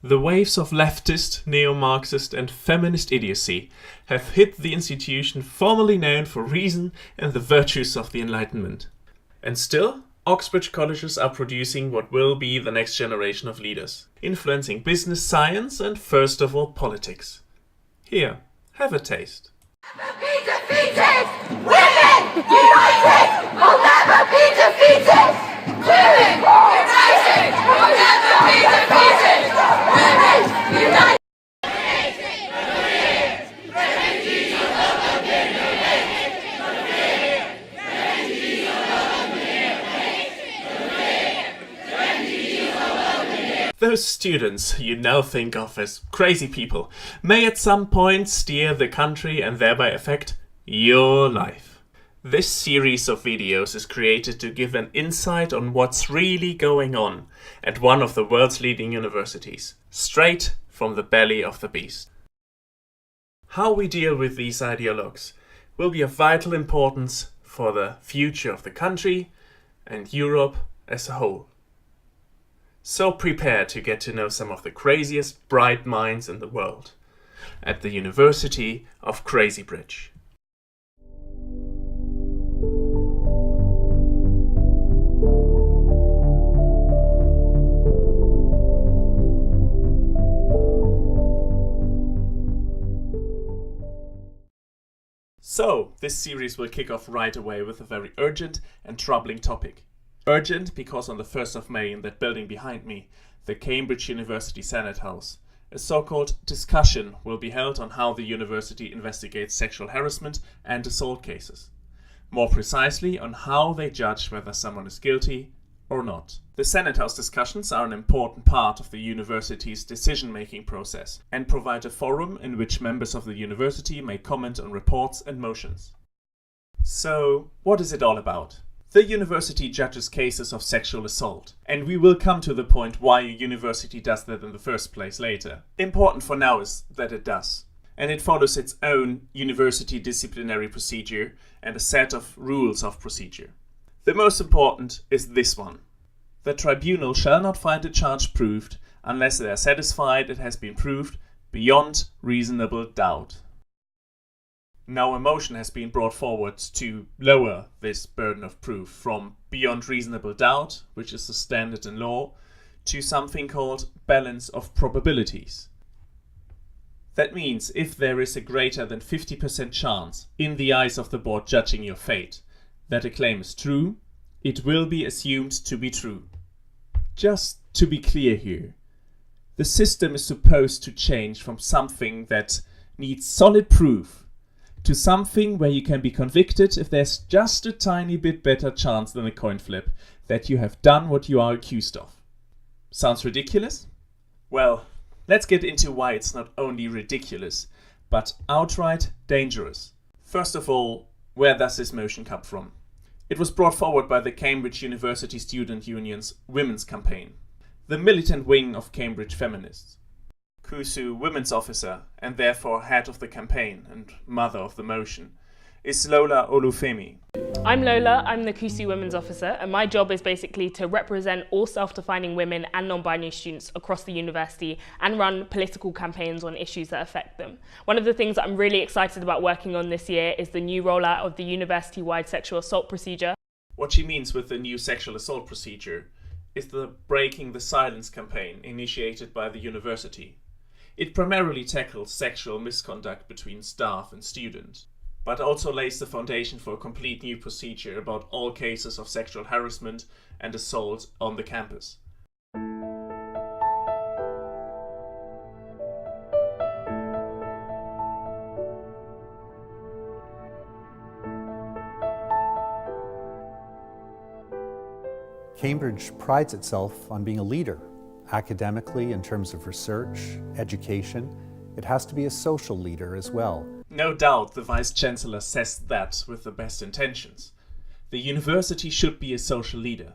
The waves of leftist, neo-Marxist and feminist idiocy have hit the institution formerly known for reason and the virtues of the Enlightenment. And still, Oxbridge colleges are producing what will be the next generation of leaders, influencing business, science and first of all politics. Here, have a taste. Be defeated! Women united will never be defeated! Women united will never be defeated! Women united! Those students you now think of as crazy people may at some point steer the country and thereby affect your life. This series of videos is created to give an insight on what's really going on at one of the world's leading universities, straight from the belly of the beast. How we deal with these ideologues will be of vital importance for the future of the country and Europe as a whole. So prepare to get to know some of the craziest bright minds in the world at the University of Crazybridge. So, this series will kick off right away with a very urgent and troubling topic. Urgent because on the 1st of May in that building behind me, the Cambridge University Senate House, a so-called discussion will be held on how the university investigates sexual harassment and assault cases. More precisely, on how they judge whether someone is guilty or not. The Senate House discussions are an important part of the university's decision-making process and provide a forum in which members of the university may comment on reports and motions. So, what is it all about? The university judges cases of sexual assault, and we will come to the point why a university does that in the first place later. Important for now is that it does, and it follows its own university disciplinary procedure and a set of rules of procedure. The most important is this one. The tribunal shall not find a charge proved unless they are satisfied it has been proved beyond reasonable doubt. Now a motion has been brought forward to lower this burden of proof from beyond reasonable doubt, which is the standard in law, to something called balance of probabilities. That means if there is a greater than 50% chance, in the eyes of the board judging your fate, that a claim is true, it will be assumed to be true. Just to be clear here, the system is supposed to change from something that needs solid proof to something where you can be convicted if there's just a tiny bit better chance than a coin flip that you have done what you are accused of. Sounds ridiculous? Well, let's get into why it's not only ridiculous, but outright dangerous. First of all, where does this motion come from? It was brought forward by the Cambridge University Student Union's Women's Campaign, the militant wing of Cambridge Feminists. CUSU women's officer, and therefore head of the campaign and mother of the motion, is Lola Olufemi. I'm Lola, I'm the CUSU women's officer, and my job is basically to represent all self-defining women and non-binary students across the university and run political campaigns on issues that affect them. One of the things that I'm really excited about working on this year is the new rollout of the university-wide sexual assault procedure. What she means with the new sexual assault procedure is the Breaking the Silence campaign initiated by the university. It primarily tackles sexual misconduct between staff and students, but also lays the foundation for a complete new procedure about all cases of sexual harassment and assault on the campus. Cambridge prides itself on being a leader. Academically, in terms of research, education, it has to be a social leader as well. No doubt the Vice-Chancellor says that with the best intentions. The university should be a social leader.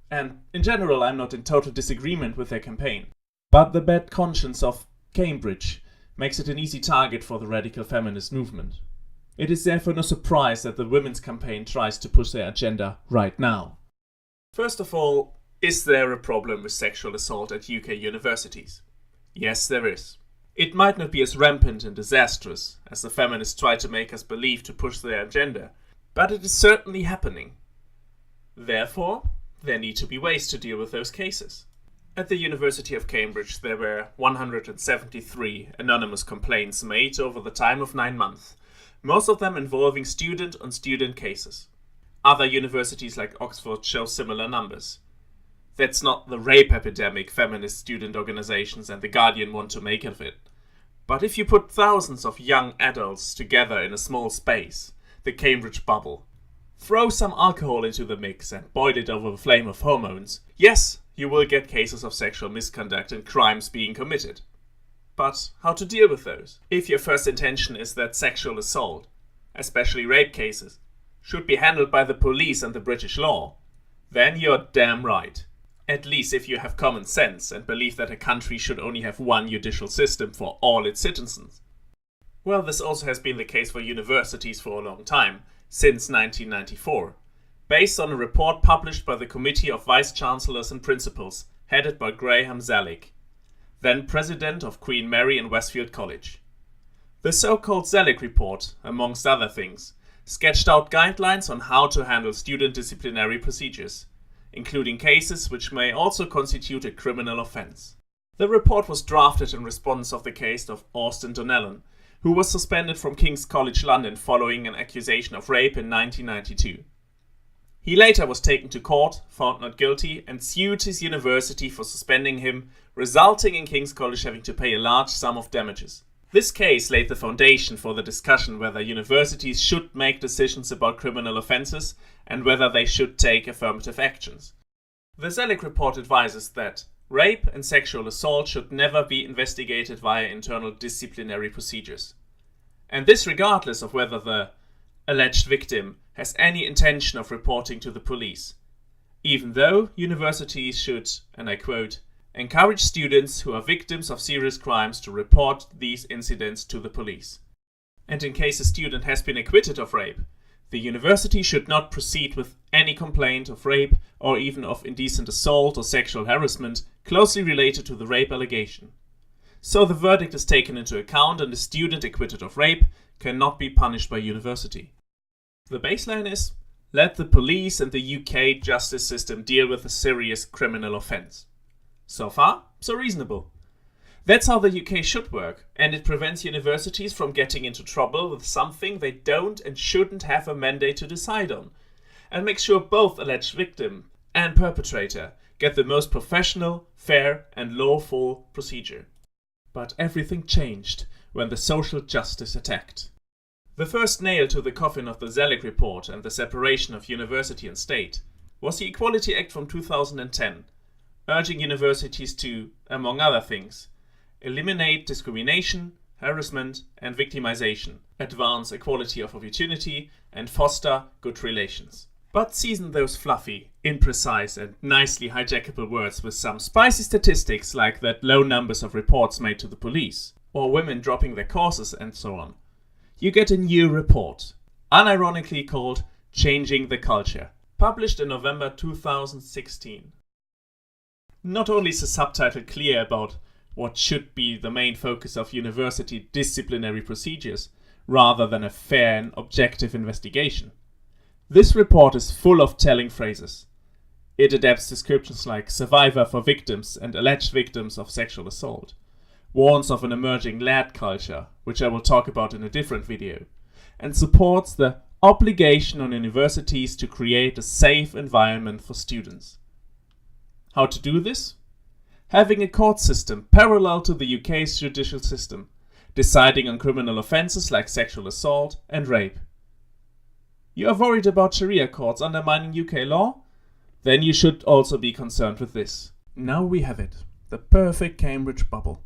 And in general, I'm not in total disagreement with their campaign. But the bad conscience of Cambridge makes it an easy target for the radical feminist movement. It is therefore no surprise that the women's campaign tries to push their agenda right now. First of all, Is there a problem with sexual assault at UK universities? Yes, there is. It might not be as rampant and disastrous as the feminists try to make us believe to push their agenda, but it is certainly happening. Therefore, there need to be ways to deal with those cases. At the University of Cambridge, there were 173 anonymous complaints made over the time of 9 months, most of them involving student-on-student cases. Other universities like Oxford show similar numbers. That's not the rape epidemic feminist student organizations and The Guardian want to make of it. But if you put thousands of young adults together in a small space, the Cambridge bubble, throw some alcohol into the mix and boil it over the flame of hormones, yes, you will get cases of sexual misconduct and crimes being committed. But how to deal with those? If your first intention is that sexual assault, especially rape cases, should be handled by the police and the British law, then you're damn right. At least if you have common sense and believe that a country should only have one judicial system for all its citizens. Well, this also has been the case for universities for a long time, since 1994, based on a report published by the Committee of Vice-Chancellors and Principals, headed by Graham Zellick, then President of Queen Mary and Westfield College. The so-called Zellick report, amongst other things, sketched out guidelines on how to handle student disciplinary procedures, including cases which may also constitute a criminal offence. The report was drafted in response of the case of Austin Donnellan, who was suspended from King's College London following an accusation of rape in 1992. He later was taken to court, found not guilty, and sued his university for suspending him, resulting in King's College having to pay a large sum of damages. This case laid the foundation for the discussion whether universities should make decisions about criminal offences and whether they should take affirmative actions. The Zellick report advises that rape and sexual assault should never be investigated via internal disciplinary procedures. And this regardless of whether the alleged victim has any intention of reporting to the police, even though universities should, and I quote, encourage students who are victims of serious crimes to report these incidents to the police. And in case a student has been acquitted of rape, the university should not proceed with any complaint of rape or even of indecent assault or sexual harassment closely related to the rape allegation. So the verdict is taken into account and a student acquitted of rape cannot be punished by university. The baseline is, let the police and the UK justice system deal with a serious criminal offence. So far, so reasonable. That's how the UK should work, and it prevents universities from getting into trouble with something they don't and shouldn't have a mandate to decide on, and makes sure both alleged victim and perpetrator get the most professional, fair and lawful procedure. But everything changed when the social justice attacked. The first nail to the coffin of the Zellick report and the separation of university and state was the Equality Act from 2010, urging universities to, among other things, eliminate discrimination, harassment and victimization, advance equality of opportunity and foster good relations. But season those fluffy, imprecise and nicely hijackable words with some spicy statistics like that low numbers of reports made to the police, or women dropping their courses and so on. You get a new report, unironically called Changing the Culture, published in November 2016. Not only is the subtitle clear about what should be the main focus of university disciplinary procedures, rather than a fair and objective investigation, this report is full of telling phrases. It adapts descriptions like survivor for victims and alleged victims of sexual assault, warns of an emerging lad culture, which I will talk about in a different video, and supports the obligation on universities to create a safe environment for students. How to do this? Having a court system parallel to the UK's judicial system, deciding on criminal offences like sexual assault and rape. You are worried about Sharia courts undermining UK law? Then you should also be concerned with this. Now we have it, the perfect Cambridge bubble.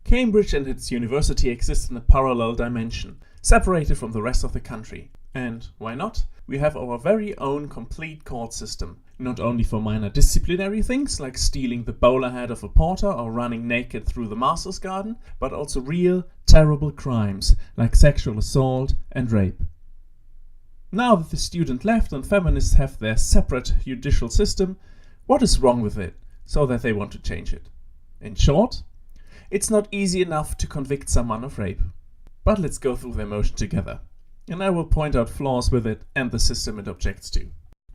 Cambridge and its university exist in a parallel dimension, separated from the rest of the country. And why not? We have our very own complete court system, not only for minor disciplinary things like stealing the bowler hat of a porter or running naked through the master's garden, but also real, terrible crimes like sexual assault and rape. Now that the student left and feminists have their separate judicial system, What is wrong with it, so that they want to change it? In short, it's not easy enough to convict someone of rape. But let's go through their motion together, and I will point out flaws with it and the system it objects to.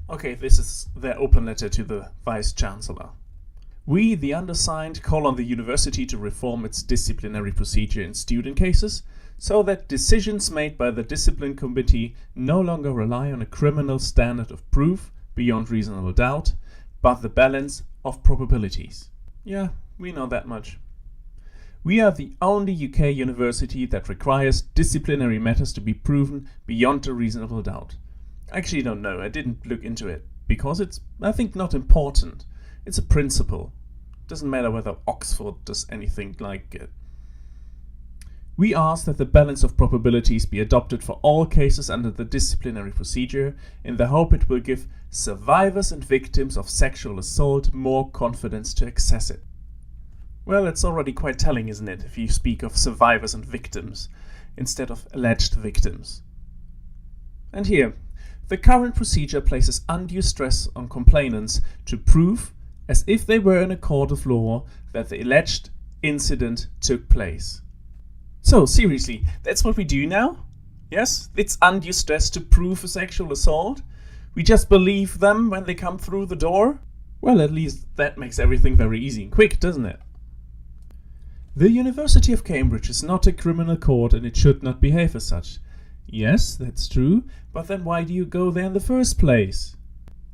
Okay, this is their open letter to the Vice-Chancellor. We, the undersigned, call on the university to reform its disciplinary procedure in student cases so that decisions made by the discipline committee no longer rely on a criminal standard of proof beyond reasonable doubt, but the balance of probabilities. Yeah, we know that much. We are the only UK university that requires disciplinary matters to be proven beyond a reasonable doubt. I actually don't know, I didn't look into it, because it's, I think, not important. It's a principle. Doesn't matter whether Oxford does anything like it. We ask that the balance of probabilities be adopted for all cases under the disciplinary procedure in the hope it will give survivors and victims of sexual assault more confidence to access it. Well, it's already quite telling, isn't it, if you speak of survivors and victims instead of alleged victims. And here, the current procedure places undue stress on complainants to prove, as if they were in a court of law, that the alleged incident took place. So, seriously, that's what we do now? Yes, it's undue stress to prove a sexual assault? We just believe them when they come through the door? Well, at least that makes everything very easy and quick, doesn't it? The University of Cambridge is not a criminal court and it should not behave as such. Yes, that's true, but then why do you go there in the first place?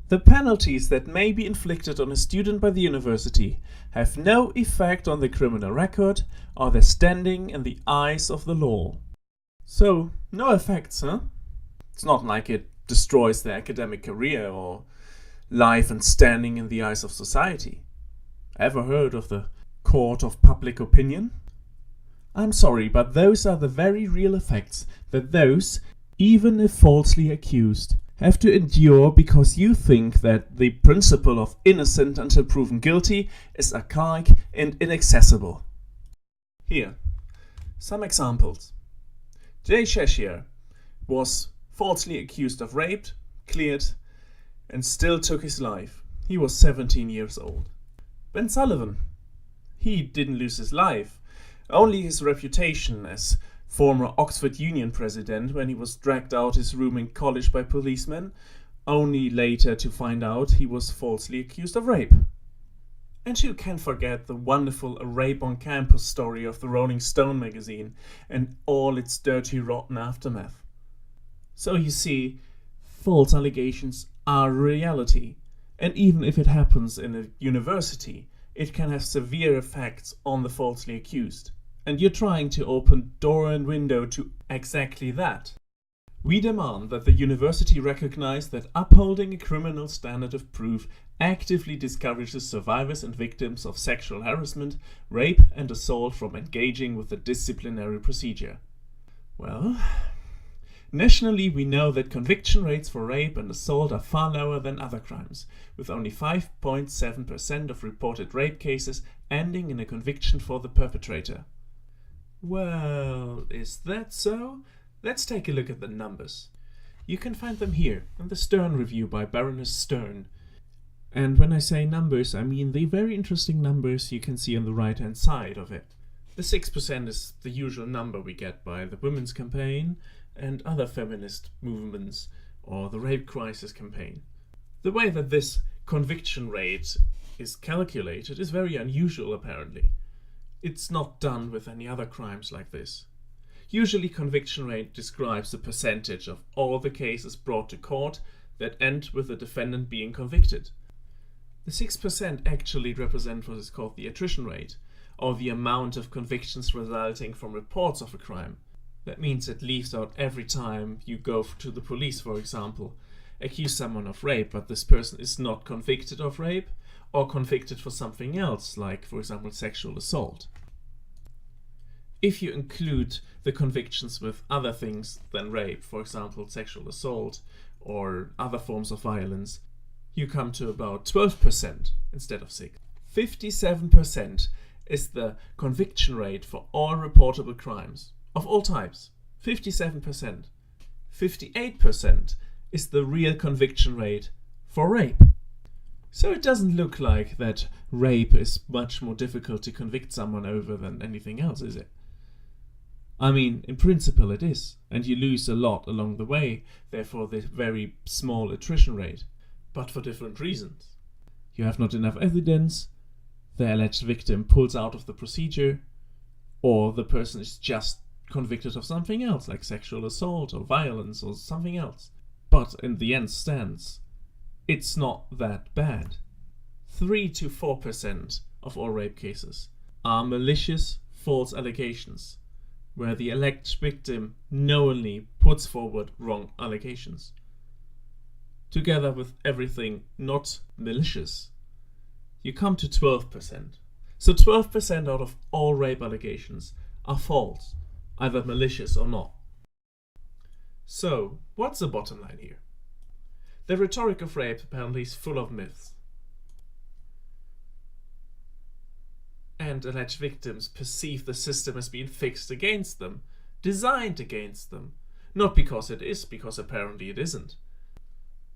The penalties that may be inflicted on a student by the university have no effect on the criminal record or their standing in the eyes of the law. So, no effects, huh? It's not like it destroys their academic career or life and standing in the eyes of society. Ever heard of the court of public opinion? I'm sorry, but those are the very real effects that those, even if falsely accused, have to endure because you think that the principle of innocent until proven guilty is archaic and inaccessible. Here, some examples. Jay Cheshire was falsely accused of rape, cleared, and still took his life. He was 17 years old. Ben Sullivan, he didn't lose his life, only his reputation as former Oxford Union president when he was dragged out his room in college by policemen, only later to find out he was falsely accused of rape. And who can forget the wonderful A Rape on Campus story of the Rolling Stone magazine and all its dirty, rotten aftermath. So you see, false allegations are a reality, and even if it happens in a university, it can have severe effects on the falsely accused. And you're trying to open door and window to exactly that. We demand that the university recognize that upholding a criminal standard of proof actively discourages survivors and victims of sexual harassment, rape and assault from engaging with the disciplinary procedure. Well, nationally we know that conviction rates for rape and assault are far lower than other crimes, with only 5.7% of reported rape cases ending in a conviction for the perpetrator. Well, is that so? Let's take a look at the numbers. You can find them here in the Stern Review by Baroness Stern. And when I say numbers, I mean the very interesting numbers you can see on the right-hand side of it. The 6% is the usual number we get by the Women's Campaign and other feminist movements, or the Rape Crisis Campaign. The way that this conviction rate is calculated is very unusual, apparently. It's not done with any other crimes like this. Usually conviction rate describes the percentage of all the cases brought to court that end with the defendant being convicted. The 6% actually represent what is called the attrition rate, or the amount of convictions resulting from reports of a crime. That means it leaves out every time you go to the police, for example, accuse someone of rape, but this person is not convicted of rape, or convicted for something else, like, for example, sexual assault. If you include the convictions with other things than rape, for example, sexual assault or other forms of violence, you come to about 12% instead of 6%. 57% is the conviction rate for all reportable crimes, of all types. 57%. 58% is the real conviction rate for rape. So it doesn't look like that rape is much more difficult to convict someone over than anything else, is it? I mean, in principle it is, and you lose a lot along the way, therefore the very small attrition rate, but for different reasons. You have not enough evidence, the alleged victim pulls out of the procedure, or the person is just convicted of something else, like sexual assault or violence or something else. But in the end stands, it's not that bad. 3 to 4% of all rape cases are malicious false allegations, where the alleged victim knowingly puts forward wrong allegations. Together with everything not malicious, you come to 12%. So 12% out of all rape allegations are false, either malicious or not. So, what's the bottom line here? The rhetoric of rape apparently is full of myths. And alleged victims perceive the system as being fixed against them, designed against them. Not because it is, because apparently it isn't.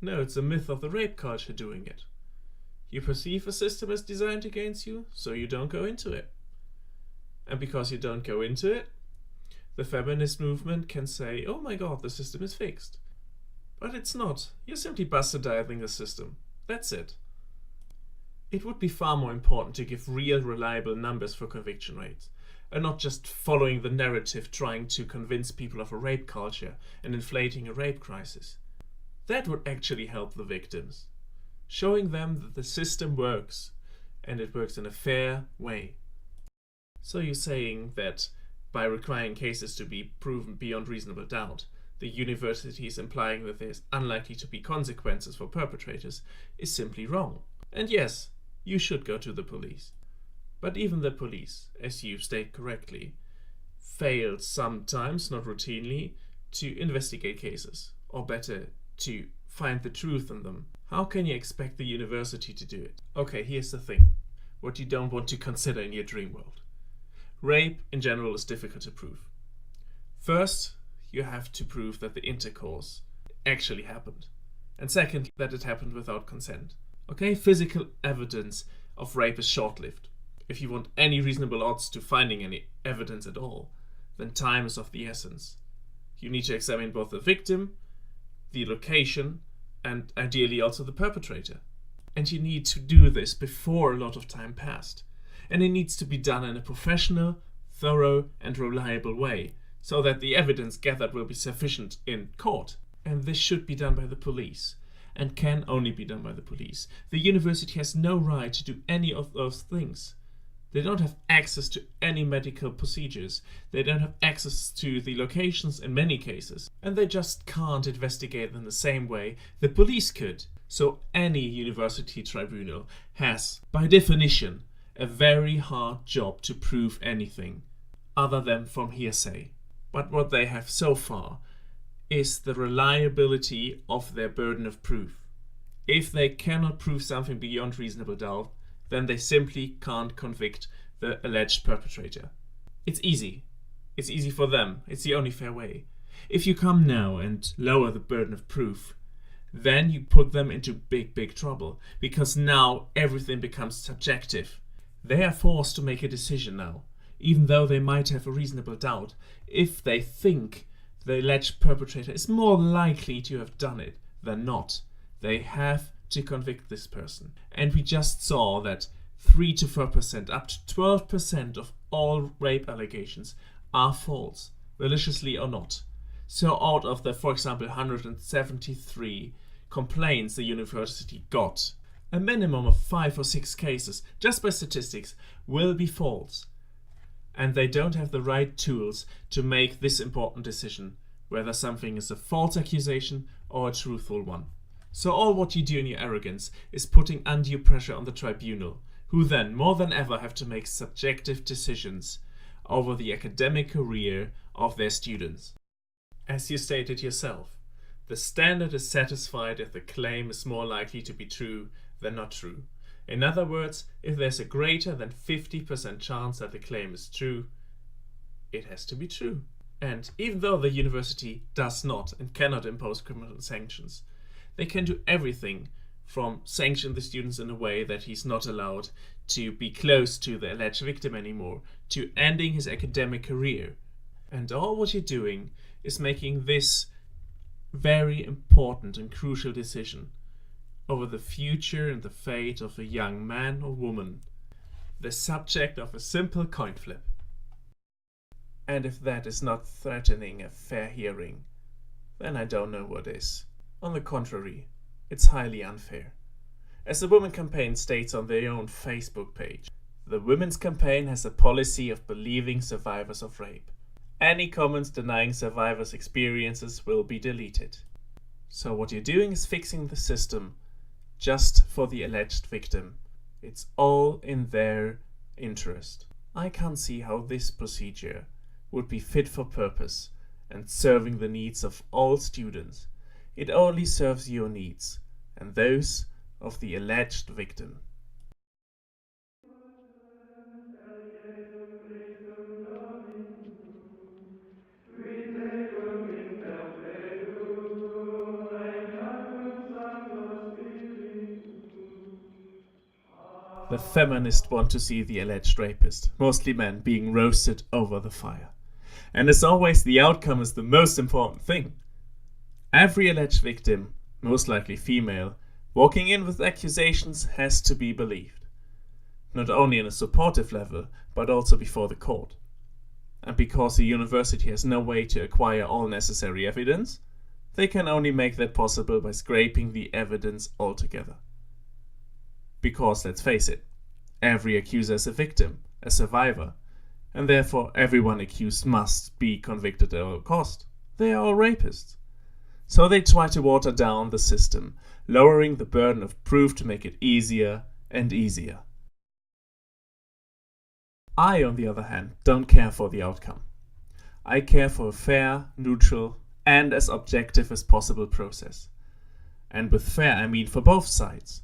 No, it's a myth of the rape culture doing it. You perceive a system as designed against you, so you don't go into it. And because you don't go into it, the feminist movement can say, oh my god, the system is fixed. But it's not. You're simply bastardizing the system. That's it. It would be far more important to give real, reliable numbers for conviction rates, and not just following the narrative trying to convince people of a rape culture and inflating a rape crisis. That would actually help the victims, showing them that the system works, and it works in a fair way. So you're saying that by requiring cases to be proven beyond reasonable doubt, the university is implying that there's unlikely to be consequences for perpetrators is simply wrong. And yes, you should go to the police. But even the police, as you state correctly, failed sometimes, not routinely, to investigate cases, or better, to find the truth in them. How can you expect the university to do it? Okay, here's the thing. What you don't want to consider in your dream world. Rape, in general, is difficult to prove. First, you have to prove that the intercourse actually happened. And second, that it happened without consent. Okay, physical evidence of rape is short-lived. If you want any reasonable odds to finding any evidence at all, then time is of the essence. You need to examine both the victim, the location, and ideally also the perpetrator. And you need to do this before a lot of time passed. And it needs to be done in a professional, thorough, and reliable way, so that the evidence gathered will be sufficient in court. And this should be done by the police, and can only be done by the police. The university has no right to do any of those things. They don't have access to any medical procedures. They don't have access to the locations in many cases. And they just can't investigate in the same way the police could. So any university tribunal has, by definition, a very hard job to prove anything other than from hearsay. But what they have so far is the reliability of their burden of proof. If they cannot prove something beyond reasonable doubt, then they simply can't convict the alleged perpetrator. It's easy. It's easy for them. It's the only fair way. If you come now and lower the burden of proof, then you put them into big trouble, because now everything becomes subjective. They are forced to make a decision now, even though they might have a reasonable doubt, if they think the alleged perpetrator is more likely to have done it than not. They have to convict this person. And we just saw that 3 to 4%, up to 12% of all rape allegations are false, maliciously or not. So out of the, for example, 173 complaints the university got, a minimum of 5 or 6 cases, just by statistics, will be false. And they don't have the right tools to make this important decision, whether something is a false accusation or a truthful one. So all what you do in your arrogance is putting undue pressure on the tribunal, who then, more than ever, have to make subjective decisions over the academic career of their students. As you stated yourself, the standard is satisfied if the claim is more likely to be true than not true. In other words, if there's a greater than 50% chance that the claim is true, it has to be true. And even though the university does not and cannot impose criminal sanctions, they can do everything from sanction the students in a way that he's not allowed to be close to the alleged victim anymore, to ending his academic career. And all what you're doing is making this very important and crucial decision over the future and the fate of a young man or woman, the subject of a simple coin flip. And if that is not threatening a fair hearing, then I don't know what is. On the contrary, it's highly unfair. As the Women Campaign states on their own Facebook page, the Women's Campaign has a policy of believing survivors of rape. Any comments denying survivors' experiences will be deleted. So what you're doing is fixing the system just for the alleged victim. It's all in their interest. I can't see how this procedure would be fit for purpose and serving the needs of all students. It only serves your needs and those of the alleged victim. The feminists want to see the alleged rapist, mostly men, being roasted over the fire. And as always, the outcome is the most important thing. Every alleged victim, most likely female, walking in with accusations has to be believed. Not only on a supportive level, but also before the court. And because the university has no way to acquire all necessary evidence, they can only make that possible by scraping the evidence altogether. Because, let's face it, every accuser is a victim, a survivor, and therefore everyone accused must be convicted at all cost. They are all rapists. So they try to water down the system, lowering the burden of proof to make it easier and easier. I, on the other hand, don't care for the outcome. I care for a fair, neutral, and as objective as possible process. And with fair, I mean for both sides.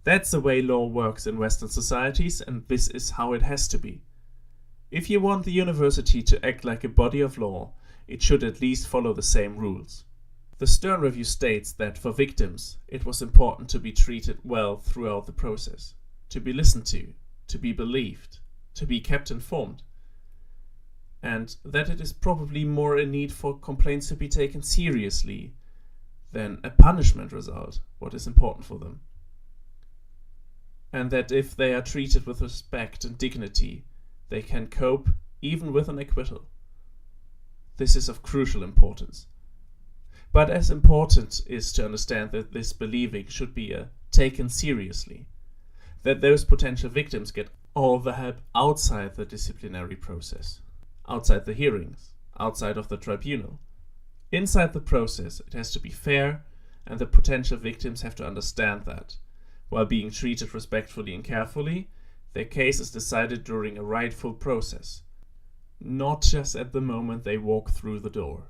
That's the way law works in Western societies, and this is how it has to be. If you want the university to act like a body of law, it should at least follow the same rules. The Stern Review states that for victims, it was important to be treated well throughout the process, to be listened to be believed, to be kept informed, and that it is probably more a need for complaints to be taken seriously than a punishment result, what is important for them. And that if they are treated with respect and dignity, they can cope even with an acquittal. This is of crucial importance. But as important is to understand that this believing should be taken seriously, that those potential victims get all the help outside the disciplinary process, outside the hearings, outside of the tribunal. Inside the process, it has to be fair, and the potential victims have to understand that, while being treated respectfully and carefully, their case is decided during a rightful process, not just at the moment they walk through the door.